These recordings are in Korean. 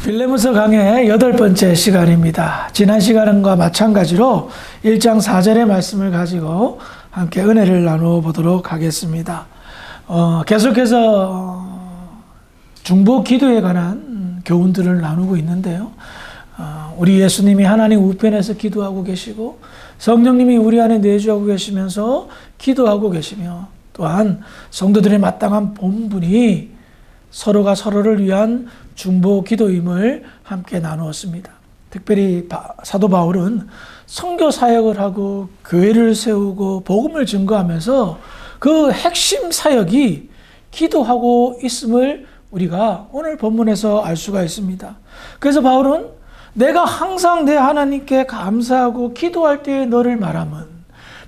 빌레몬서 강의 8번째 시간입니다. 지난 시간과 마찬가지로 1장 4절의 말씀을 가지고 함께 은혜를 나누어 보도록 하겠습니다. 계속해서 중보 기도에 관한 교훈들을 나누고 있는데요. 우리 예수님이 하나님 우편에서 기도하고 계시고 성령님이 우리 안에 내주하고 계시면서 기도하고 계시며, 또한 성도들의 마땅한 본분이 서로가 서로를 위한 중보 기도임을 함께 나누었습니다. 특별히 사도 바울은 선교 사역을 하고 교회를 세우고 복음을 증거하면서 그 핵심 사역이 기도하고 있음을 우리가 오늘 본문에서 알 수가 있습니다. 그래서 바울은 내가 항상 내 하나님께 감사하고 기도할 때에 너를 말함은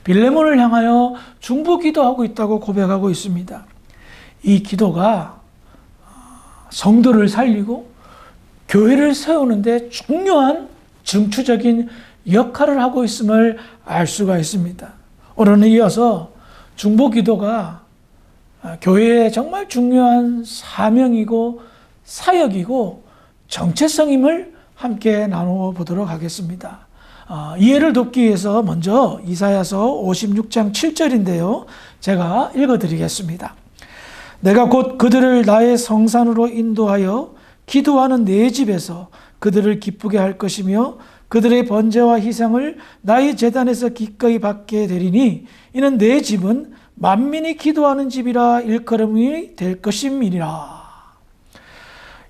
빌레몬을 향하여 중보 기도하고 있다고 고백하고 있습니다. 이 기도가 성도를 살리고 교회를 세우는데 중요한 증추적인 역할을 하고 있음을 알 수가 있습니다. 오늘은 이어서 중보 기도가 교회의 정말 중요한 사명이고 사역이고 정체성임을 함께 나누어 보도록 하겠습니다. 이해를 돕기 위해서 먼저 이사야서 56장 7절인데요. 제가 읽어드리겠습니다. 내가 곧 그들을 나의 성산으로 인도하여 기도하는 내 집에서 그들을 기쁘게 할 것이며 그들의 번제와 희생을 나의 제단에서 기꺼이 받게 되리니 이는 내 집은 만민이 기도하는 집이라 일컬음이 될 것임이니라.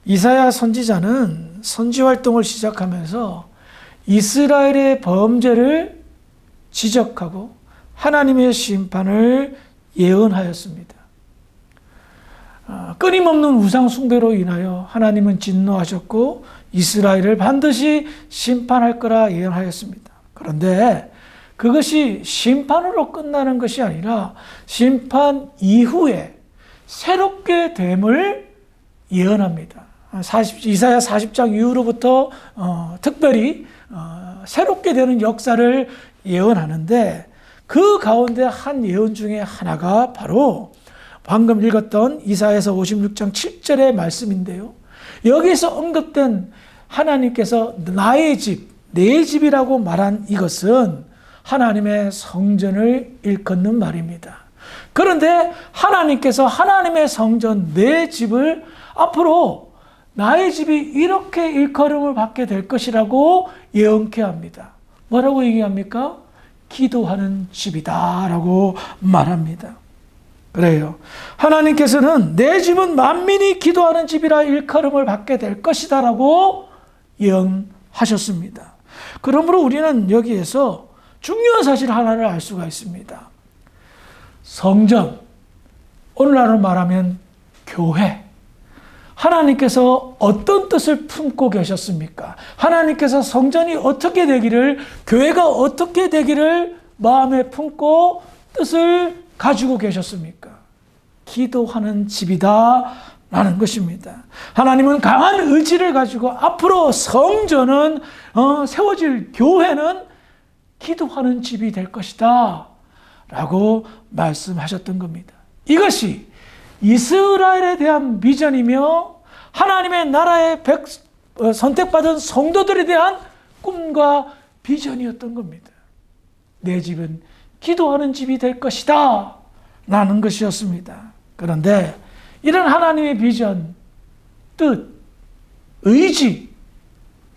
이사야 선지자는 선지 활동을 시작하면서 이스라엘의 범죄를 지적하고 하나님의 심판을 예언하였습니다. 끊임없는 우상 숭배로 인하여 하나님은 진노하셨고 이스라엘을 반드시 심판할 거라 예언하였습니다. 그런데 그것이 심판으로 끝나는 것이 아니라 심판 이후에 새롭게 됨을 예언합니다. 이사야 40장 이후로부터 특별히 새롭게 되는 역사를 예언하는데, 그 가운데 한 예언 중에 하나가 바로 방금 읽었던 이사야서 56장 7절의 말씀인데요. 여기서 언급된 하나님께서 나의 집, 내 집이라고 말한 이것은 하나님의 성전을 일컫는 말입니다. 그런데 하나님께서 하나님의 성전, 내 집을 앞으로 나의 집이 이렇게 일컬음을 받게 될 것이라고 예언케 합니다. 뭐라고 얘기합니까? 기도하는 집이다 라고 말합니다. 그래요. 하나님께서는 내 집은 만민이 기도하는 집이라 일컬음을 받게 될 것이다 라고 예언하셨습니다. 그러므로 우리는 여기에서 중요한 사실 하나를 알 수가 있습니다. 성전, 오늘날로 말하면 교회. 하나님께서 어떤 뜻을 품고 계셨습니까? 하나님께서 성전이 어떻게 되기를, 교회가 어떻게 되기를 마음에 품고 뜻을 가지고 계셨습니까? 기도하는 집이다 라는 것입니다. 하나님은 강한 의지를 가지고 앞으로 성전은 세워질 교회는 기도하는 집이 될 것이다 라고 말씀하셨던 겁니다. 이것이 이스라엘에 대한 비전이며 하나님의 나라의 선택받은 성도들에 대한 꿈과 비전이었던 겁니다. 내 집은 기도하는 집이 될 것이다 라는 것이었습니다. 그런데 이런 하나님의 비전, 뜻, 의지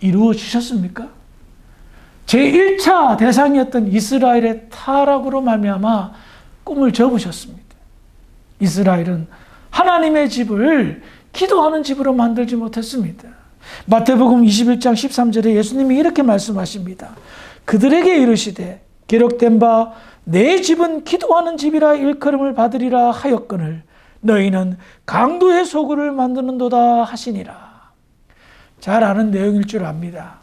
이루어지셨습니까? 제1차 대상이었던 이스라엘의 타락으로 말미암아 꿈을 접으셨습니다. 이스라엘은 하나님의 집을 기도하는 집으로 만들지 못했습니다. 마태복음 21장 13절에 예수님이 이렇게 말씀하십니다. 그들에게 이르시되 기록된 바 내 집은 기도하는 집이라 일컬음을 받으리라 하였거늘 너희는 강도의 소굴을 만드는도다 하시니라. 잘 아는 내용일 줄 압니다.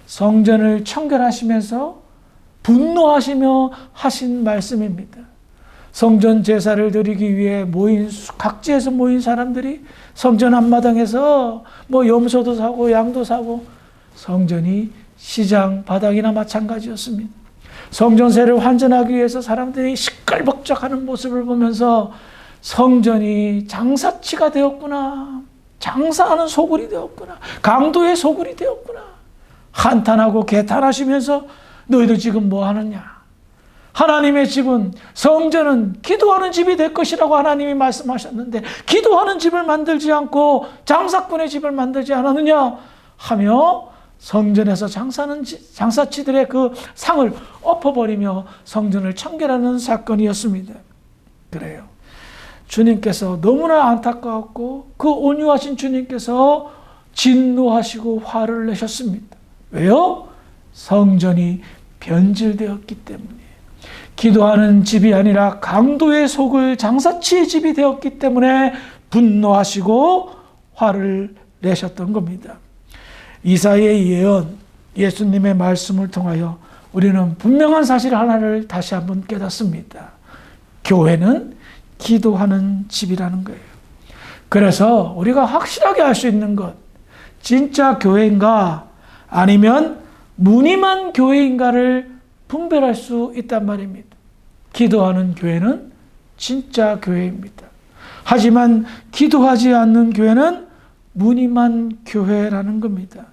성전을 청결하시면서 분노하시며 하신 말씀입니다. 성전 제사를 드리기 위해 각지에서 모인 사람들이 성전 앞마당에서 염소도 사고 양도 사고, 성전이 시장 바닥이나 마찬가지였습니다. 성전세를 환전하기 위해서 사람들이 시끌벅적하는 모습을 보면서 성전이 장사치가 되었구나, 장사하는 소굴이 되었구나. 강도의 소굴이 되었구나. 한탄하고 개탄하시면서 너희들 지금 뭐 하느냐. 하나님의 집은, 성전은 기도하는 집이 될 것이라고 하나님이 말씀하셨는데 기도하는 집을 만들지 않고 장사꾼의 집을 만들지 않았느냐 하며 성전에서 장사치들의 그 상을 엎어버리며 성전을 청결하는 사건이었습니다. 그래요. 주님께서 너무나 안타까웠고 그 온유하신 주님께서 진노하시고 화를 내셨습니다. 왜요? 성전이 변질되었기 때문에. 기도하는 집이 아니라 강도의 속을 장사치의 집이 되었기 때문에 분노하시고 화를 내셨던 겁니다. 이사야의 예언, 예수님의 말씀을 통하여 우리는 분명한 사실 하나를 다시 한번 깨닫습니다. 교회는 기도하는 집이라는 거예요. 그래서 우리가 확실하게 알 수 있는 것, 진짜 교회인가 아니면 무늬만 교회인가를 분별할 수 있단 말입니다. 기도하는 교회는 진짜 교회입니다. 하지만 기도하지 않는 교회는 무늬만 교회라는 겁니다.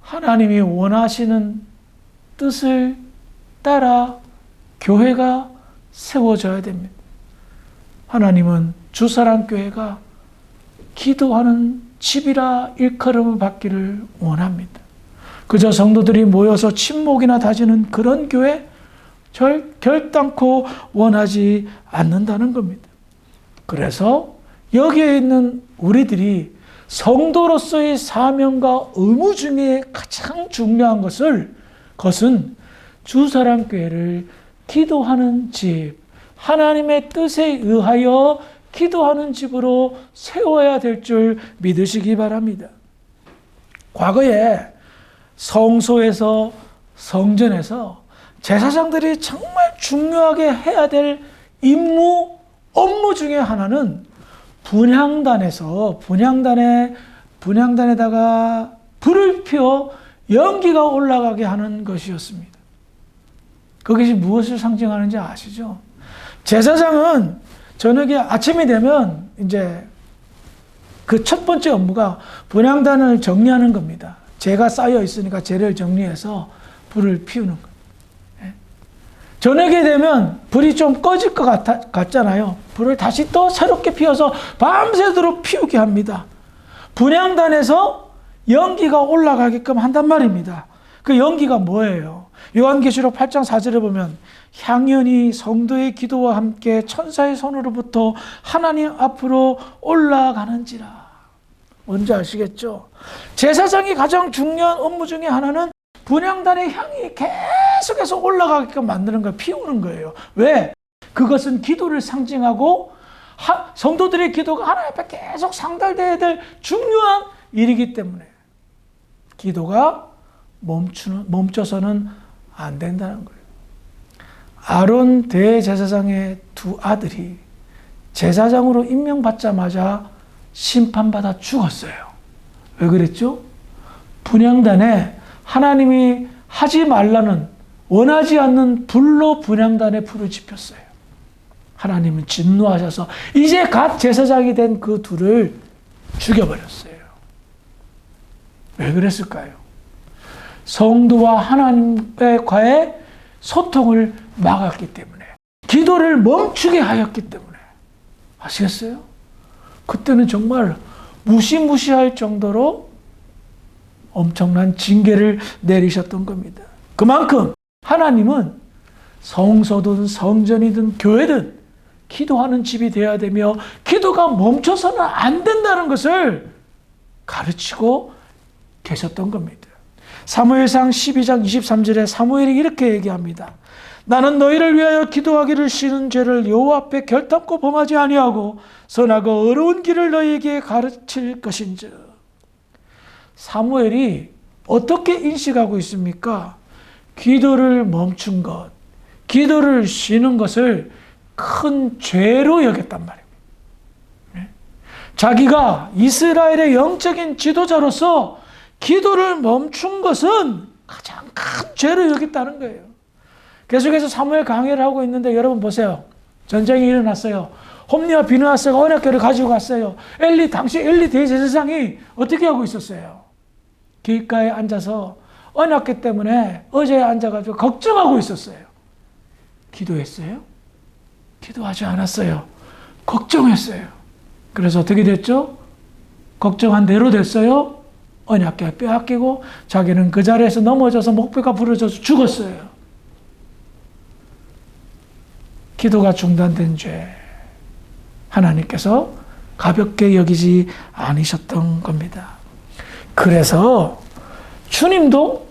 하나님이 원하시는 뜻을 따라 교회가 세워져야 됩니다. 하나님은 주사랑교회가 기도하는 집이라 일컬음을 받기를 원합니다. 그저 성도들이 모여서 친목이나 다지는 그런 교회 결단코 원하지 않는다는 겁니다. 그래서 여기에 있는 우리들이 성도로서의 사명과 의무 중에 가장 중요한 것은 주사랑교회를 기도하는 집, 하나님의 뜻에 의하여 기도하는 집으로 세워야 될 줄 믿으시기 바랍니다. 과거에 성소에서, 성전에서 제사장들이 정말 중요하게 해야 될 임무, 업무 중에 하나는 분향단에다가 불을 피워 연기가 올라가게 하는 것이었습니다. 그것이 무엇을 상징하는지 아시죠? 제사장은 저녁에 아침이 되면 이제 그 첫 번째 업무가 분향단을 정리하는 겁니다. 재가 쌓여 있으니까 재를 정리해서 불을 피우는 거예요. 저녁에 되면 불이 좀 꺼질 것 같잖아요. 불을 다시 또 새롭게 피워서 밤새도록 피우게 합니다. 분향단에서 연기가 올라가게끔 한단 말입니다. 그 연기가 뭐예요? 요한계시록 8장 4절에 보면 향연이 성도의 기도와 함께 천사의 손으로부터 하나님 앞으로 올라가는지라. 뭔지 아시겠죠? 제사장이 가장 중요한 업무 중에 하나는 분향단의 향이 계속해서 올라가게끔 만드는 거예요. 피우는 거예요. 왜? 그것은 기도를 상징하고 성도들의 기도가 하나님 앞에 계속 상달되어야 될 중요한 일이기 때문에 기도가 멈춰서는 안 된다는 거예요. 아론 대제사장의 두 아들이 제사장으로 임명받자마자 심판받아 죽었어요. 왜 그랬죠? 분향단에 하나님이 하지 말라는, 원하지 않는 불로 분향단에 불을 지폈어요. 하나님은 진노하셔서 이제 갓 제사장이 된 그 둘을 죽여버렸어요. 왜 그랬을까요? 성도와 하나님과의 소통을 막았기 때문에, 기도를 멈추게 하였기 때문에. 아시겠어요? 그때는 정말 무시무시할 정도로 엄청난 징계를 내리셨던 겁니다. 그만큼 하나님은 성소든 성전이든 교회든 기도하는 집이 되어야 되며 기도가 멈춰서는 안 된다는 것을 가르치고 계셨던 겁니다. 사무엘상 12장 23절에 사무엘이 이렇게 얘기합니다. 나는 너희를 위하여 기도하기를 쉬는 죄를 여호와 앞에 결단코 범하지 아니하고 선하고 어려운 길을 너희에게 가르칠 것인즉. 사무엘이 어떻게 인식하고 있습니까? 기도를 멈춘 것, 기도를 쉬는 것을 큰 죄로 여겼단 말입니다. 자기가 이스라엘의 영적인 지도자로서 기도를 멈춘 것은 가장 큰 죄로 여겼다는 거예요. 계속해서 사무엘 강해를 하고 있는데 여러분 보세요. 전쟁이 일어났어요. 홈리와 비느하스가 언약궤를 가지고 갔어요. 당시 엘리 대제사장이 어떻게 하고 있었어요? 길가에 앉아서 언약궤 때문에 의자에 앉아가지고 걱정하고 있었어요. 기도했어요? 기도하지 않았어요. 걱정했어요. 그래서 어떻게 됐죠? 걱정한 대로 됐어요. 언약궤 빼앗기고 자기는 그 자리에서 넘어져서 목뼈가 부러져서 죽었어요. 기도가 중단된 죄, 하나님께서 가볍게 여기지 않으셨던 겁니다. 그래서 주님도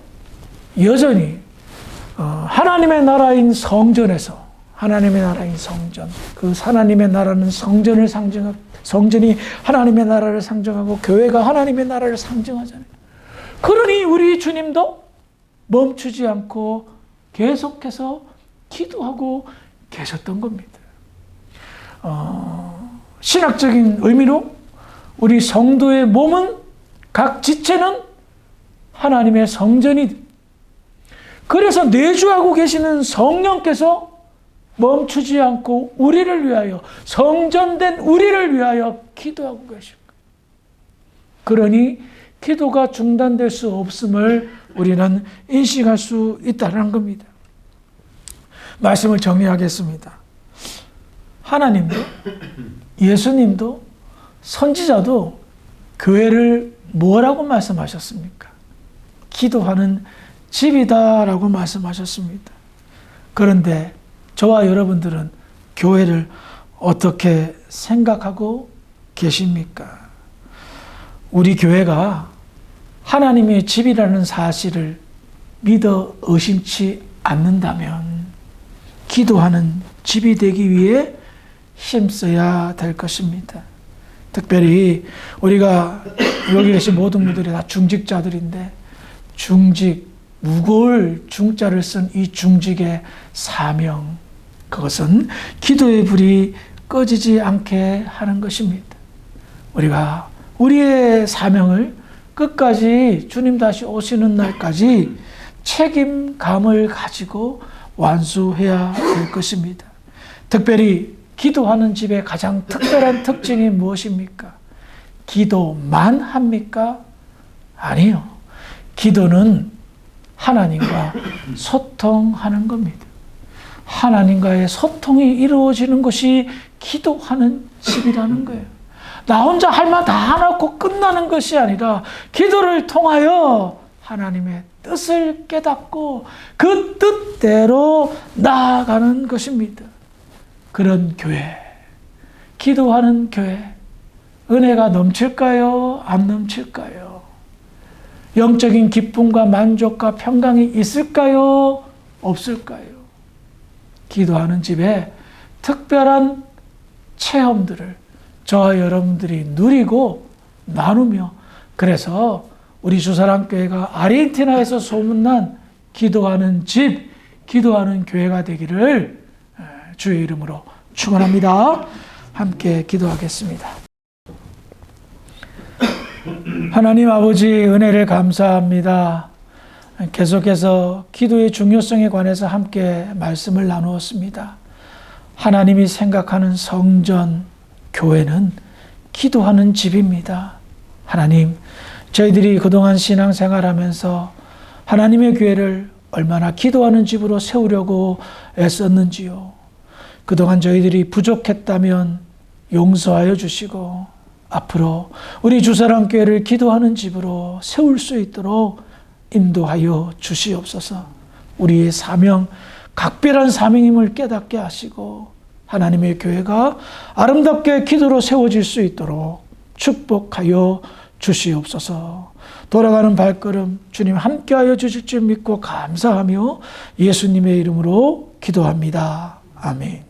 여전히 하나님의 나라인 성전에서, 하나님의 나라인 성전, 그 하나님의 나라는 성전을 상징하고, 성전이 하나님의 나라를 상징하고 교회가 하나님의 나라를 상징하잖아요. 그러니 우리 주님도 멈추지 않고 계속해서 기도하고 계셨던 겁니다. 신학적인 의미로 우리 성도의 몸은, 각 지체는 하나님의 성전이, 그래서 내주하고 계시는 성령께서 멈추지 않고 우리를 위하여, 성전된 우리를 위하여 기도하고 계십니다. 그러니 기도가 중단될 수 없음을 우리는 인식할 수 있다는 겁니다. 말씀을 정리하겠습니다. 하나님도, 예수님도, 선지자도 교회를 뭐라고 말씀하셨습니까? 기도하는 집이다라고 말씀하셨습니다. 그런데 저와 여러분들은 교회를 어떻게 생각하고 계십니까? 우리 교회가 하나님의 집이라는 사실을 믿어 의심치 않는다면 기도하는 집이 되기 위해 힘써야 될 것입니다. 특별히 우리가 여기 계신 모든 분들이 다 중직자들인데, 중직, 무거울 중자를 쓴 이 중직의 사명, 그것은 기도의 불이 꺼지지 않게 하는 것입니다. 우리가 우리의 사명을 끝까지 주님 다시 오시는 날까지 책임감을 가지고 완수해야 될 것입니다. 특별히 기도하는 집의 가장 특별한 특징이 무엇입니까? 기도만 합니까? 아니요. 기도는 하나님과 소통하는 겁니다. 하나님과의 소통이 이루어지는 것이 기도하는 집이라는 거예요. 나 혼자 할 말 다 해놓고 끝나는 것이 아니라 기도를 통하여 하나님의 뜻을 깨닫고 그 뜻대로 나아가는 것입니다. 그런 교회, 기도하는 교회, 은혜가 넘칠까요? 안 넘칠까요? 영적인 기쁨과 만족과 평강이 있을까요? 없을까요? 기도하는 집에 특별한 체험들을 저와 여러분들이 누리고 나누며, 그래서 우리 주사랑교회가 아르헨티나에서 소문난 기도하는 집, 기도하는 교회가 되기를 주의 이름으로 축원합니다. 함께 기도하겠습니다. 하나님 아버지, 은혜를 감사합니다. 계속해서 기도의 중요성에 관해서 함께 말씀을 나누었습니다. 하나님이 생각하는 성전, 교회는 기도하는 집입니다. 하나님, 저희들이 그동안 신앙생활하면서 하나님의 교회를 얼마나 기도하는 집으로 세우려고 애썼는지요. 그동안 저희들이 부족했다면 용서하여 주시고 앞으로 우리 주사랑교회를 기도하는 집으로 세울 수 있도록 인도하여 주시옵소서. 우리의 사명, 각별한 사명임을 깨닫게 하시고 하나님의 교회가 아름답게 기도로 세워질 수 있도록 축복하여 주시옵소서. 돌아가는 발걸음 주님 함께하여 주실 줄 믿고 감사하며 예수님의 이름으로 기도합니다. 아멘.